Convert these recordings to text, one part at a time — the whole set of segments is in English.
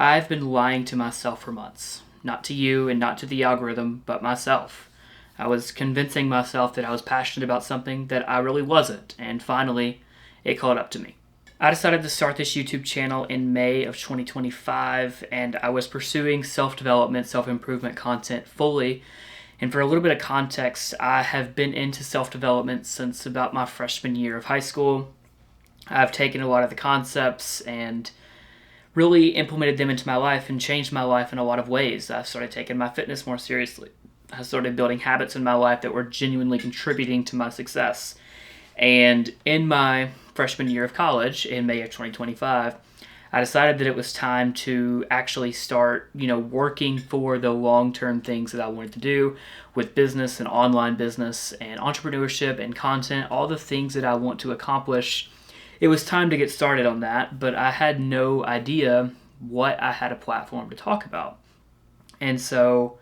I've been lying to myself for months. Not to you and not to the algorithm, but myself. I was convincing myself that I was passionate about something that I really wasn't, and finally, it caught up to me. I decided to start this YouTube channel in May of 2025, and I was pursuing self-development, self-improvement content fully. And for a little bit of context, I have been into self-development since about my freshman year of high school. I've taken a lot of the concepts and really implemented them into my life and changed my life in a lot of ways. I started taking my fitness more seriously. I started building habits in my life that were genuinely contributing to my success. And in my freshman year of college, in May of 2025, I decided that it was time to actually start, working for the long-term things that I wanted to do with business and online business and entrepreneurship and content, all the things that I want to accomplish. It was time to get started on that, but I had no idea what I had a platform to talk about. And so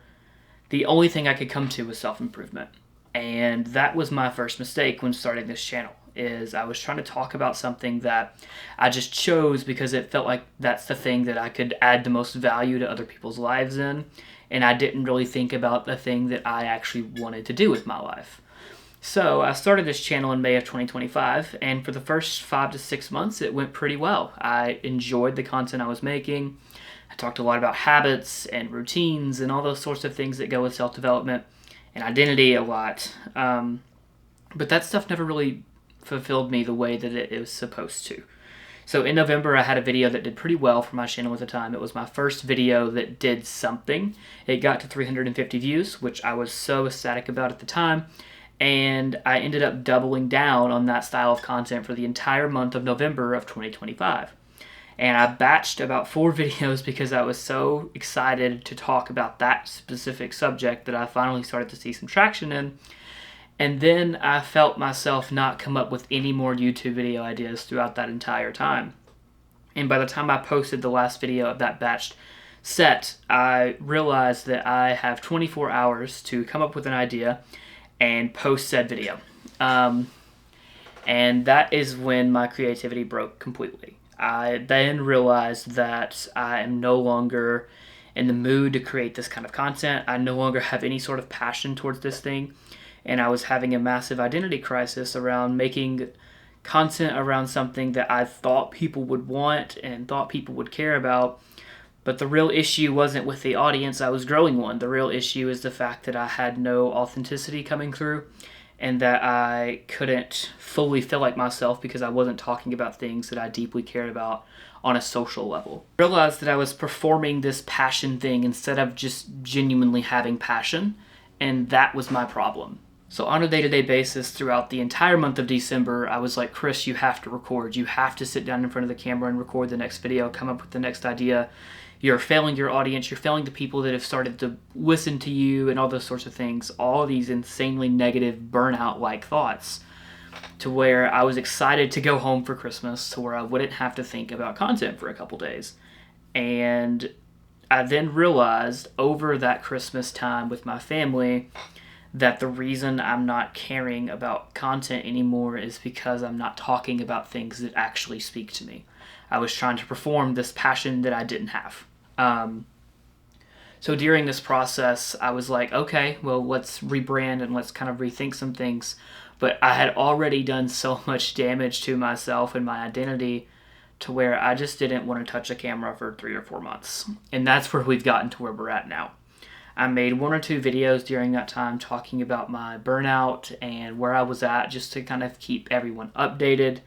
the only thing I could come to was self-improvement. And that was my first mistake when starting this channel, is I was trying to talk about something that I just chose because it felt like that's the thing that I could add the most value to other people's lives in. And I didn't really think about the thing that I actually wanted to do with my life. So I started this channel in May of 2025, and for the first 5 to 6 months, it went pretty well. I enjoyed the content I was making. I talked a lot about habits and routines and all those sorts of things that go with self-development and identity a lot. But that stuff never really fulfilled me the way that it was supposed to. So in November, I had a video that did pretty well for my channel at the time. It was my first video that did something. It got to 350 views, which I was so ecstatic about at the time. And I ended up doubling down on that style of content for the entire month of November of 2025. And I batched about 4 videos because I was so excited to talk about that specific subject that I finally started to see some traction in. And then I felt myself not come up with any more YouTube video ideas throughout that entire time. And by the time I posted the last video of that batched set, I realized that I have 24 hours to come up with an idea and post said video. And that is when my creativity broke completely. I then realized that I am no longer in the mood to create this kind of content. I no longer have any sort of passion towards this thing. And I was having a massive identity crisis around making content around something that I thought people would want and thought people would care about. But the real issue wasn't with the audience I was growing one. The real issue is the fact that I had no authenticity coming through and that I couldn't fully feel like myself because I wasn't talking about things that I deeply cared about on a social level. I realized that I was performing this passion thing instead of just genuinely having passion, and that was my problem. So on a day-to-day basis throughout the entire month of December, I was like, Chris, you have to record. You have to sit down in front of the camera and record the next video, come up with the next idea. You're failing your audience, you're failing the people that have started to listen to you and all those sorts of things. All of these insanely negative burnout-like thoughts, to where I was excited to go home for Christmas, to where I wouldn't have to think about content for a couple days. And I then realized over that Christmas time with my family that the reason I'm not caring about content anymore is because I'm not talking about things that actually speak to me. I was trying to perform this passion that I didn't have. So during this process, I was like, okay, well, let's rebrand and let's kind of rethink some things. But I had already done so much damage to myself and my identity to where I just didn't want to touch a camera for 3 or 4 months. And that's where we've gotten to where we're at now. I made 1 or 2 videos during that time talking about my burnout and where I was at, just to kind of keep everyone updated.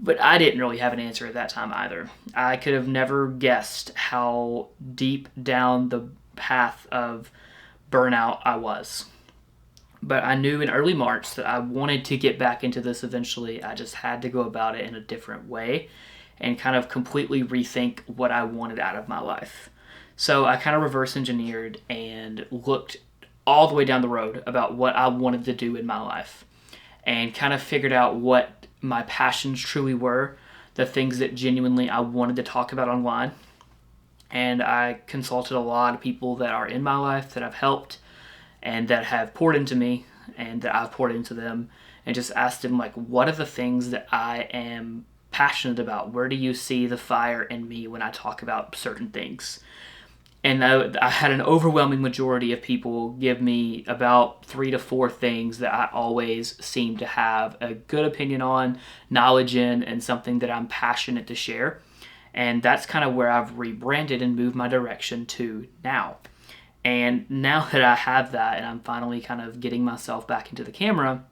But I didn't really have an answer at that time either. I could have never guessed how deep down the path of burnout I was. But I knew in early March that I wanted to get back into this eventually. I just had to go about it in a different way and kind of completely rethink what I wanted out of my life. So I kind of reverse engineered and looked all the way down the road about what I wanted to do in my life and kind of figured out what my passions truly were, the things that genuinely I wanted to talk about online. And I consulted a lot of people that are in my life that I've helped and that have poured into me and that I've poured into them, and just asked them, like, what are the things that I am passionate about? Where do you see the fire in me when I talk about certain things? And I had an overwhelming majority of people give me about 3 to 4 things that I always seem to have a good opinion on, knowledge in, and something that I'm passionate to share. And that's kind of where I've rebranded and moved my direction to now. And now that I have that and I'm finally kind of getting myself back into the camera,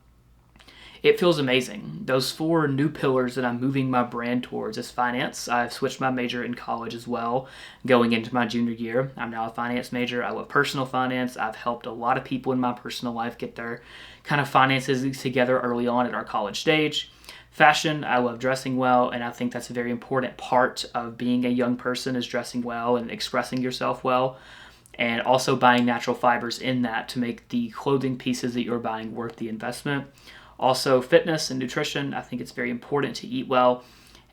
it feels amazing. Those 4 new pillars that I'm moving my brand towards is finance. I've switched my major in college as well, going into my junior year. I'm now a finance major. I love personal finance. I've helped a lot of people in my personal life get their kind of finances together early on at our college stage. Fashion, I love dressing well, and I think that's a very important part of being a young person, is dressing well and expressing yourself well, and also buying natural fibers in that to make the clothing pieces that you're buying worth the investment. Also, fitness and nutrition, I think it's very important to eat well,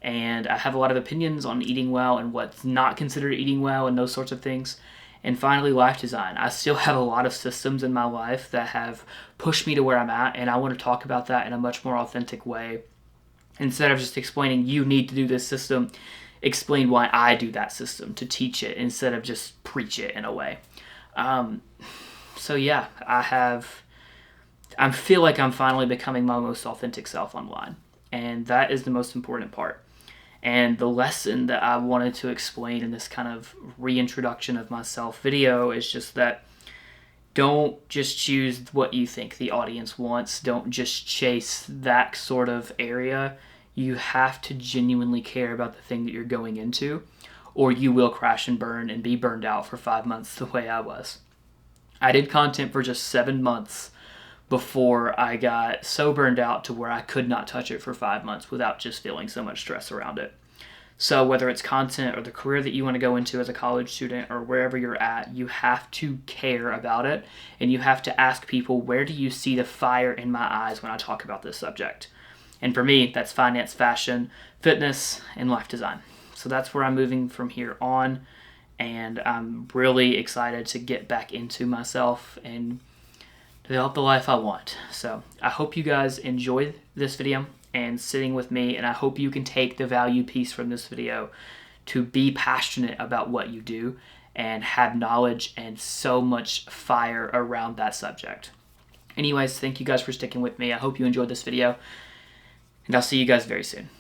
and I have a lot of opinions on eating well and what's not considered eating well and those sorts of things. And finally, life design. I still have a lot of systems in my life that have pushed me to where I'm at, and I want to talk about that in a much more authentic way. Instead of just explaining, you need to do this system, explain why I do that system, to teach it instead of just preach it in a way. So yeah, I feel like I'm finally becoming my most authentic self online. And that is the most important part. And the lesson that I wanted to explain in this kind of reintroduction of myself video is just that don't just choose what you think the audience wants. Don't just chase that sort of area. You have to genuinely care about the thing that you're going into, or you will crash and burn and be burned out for 5 months the way I was. I did content for just 7 months before I got so burned out to where I could not touch it for 5 months without just feeling so much stress around it. So whether it's content or the career that you want to go into as a college student or wherever you're at, you have to care about it, and you have to ask people, where do you see the fire in my eyes when I talk about this subject? And for me, that's finance, fashion, fitness, and life design. So that's where I'm moving from here on, and I'm really excited to get back into myself and develop the life I want. So I hope you guys enjoyed this video and sitting with me, and I hope you can take the value piece from this video to be passionate about what you do and have knowledge and so much fire around that subject. Anyways, thank you guys for sticking with me. I hope you enjoyed this video, and I'll see you guys very soon.